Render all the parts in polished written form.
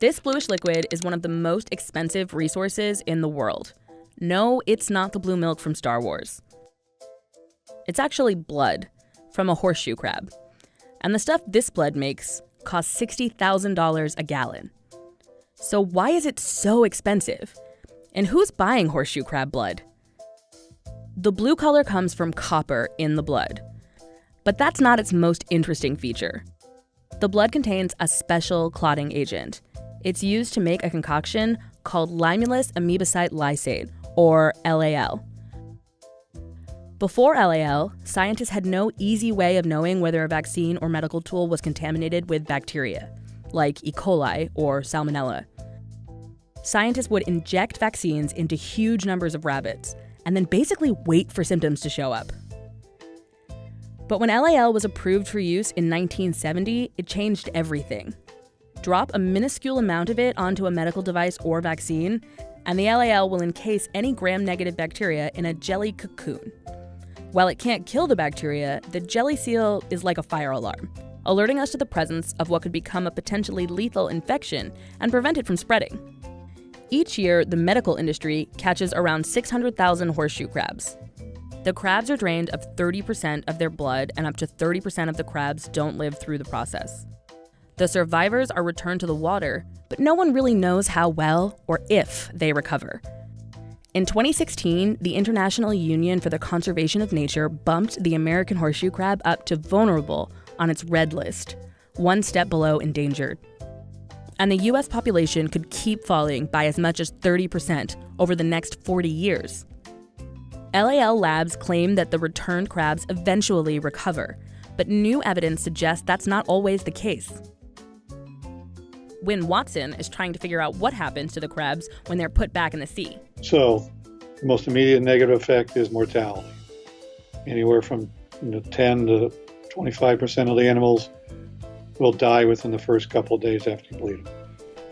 This bluish liquid is one of the most expensive resources in the world. No, it's not the blue milk from Star Wars. It's actually blood from a horseshoe crab. And the stuff this blood makes costs $60,000 a gallon. So why is it so expensive? And who's buying horseshoe crab blood? The blue color comes from copper in the blood. But that's not its most interesting feature. The blood contains a special clotting agent. It's used to make a concoction called limulus amoebocyte lysate, or LAL. Before LAL, scientists had no easy way of knowing whether a vaccine or medical tool was contaminated with bacteria, like E. coli or Salmonella. Scientists would inject vaccines into huge numbers of rabbits and then basically wait for symptoms to show up. But when LAL was approved for use in 1970, it changed everything. Drop a minuscule amount of it onto a medical device or vaccine, and the LAL will encase any gram-negative bacteria in a jelly cocoon. While it can't kill the bacteria, the jelly seal is like a fire alarm, alerting us to the presence of what could become a potentially lethal infection and prevent it from spreading. Each year, the medical industry catches around 600,000 horseshoe crabs. The crabs are drained of 30% of their blood, and up to 30% of the crabs don't live through the process. The survivors are returned to the water, but no one really knows how well or if they recover. In 2016, the International Union for the Conservation of Nature bumped the American horseshoe crab up to vulnerable on its red list, one step below endangered. And the US population could keep falling by as much as 30% over the next 40 years. LAL labs claim that the returned crabs eventually recover, but new evidence suggests that's not always the case. Wynne Watson is trying to figure out what happens to the crabs when they're put back in the sea. So the most immediate negative effect is mortality. Anywhere from 10 to 25% of the animals will die within the first couple of days after you bleed them.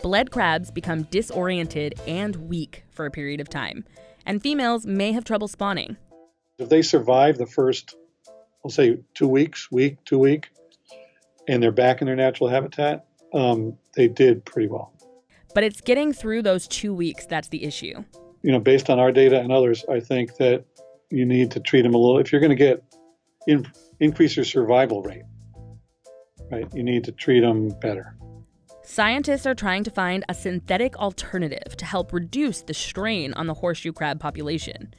Bled crabs become disoriented and weak for a period of time, and females may have trouble spawning. If they survive the first, we'll say 2 weeks, and they're back in their natural habitat, they did pretty well. But it's getting through those 2 weeks that's the issue. Based on our data and others, I think that you need to treat them a little. If you're going to increase your survival rate, right, you need to treat them better. Scientists are trying to find a synthetic alternative to help reduce the strain on the horseshoe crab population.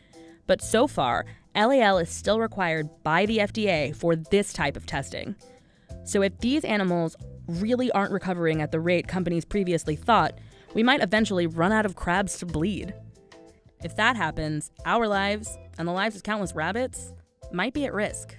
But so far, LAL is still required by the FDA for this type of testing. So if these animals really aren't recovering at the rate companies previously thought, we might eventually run out of crabs to bleed. If that happens, our lives, and the lives of countless rabbits, might be at risk.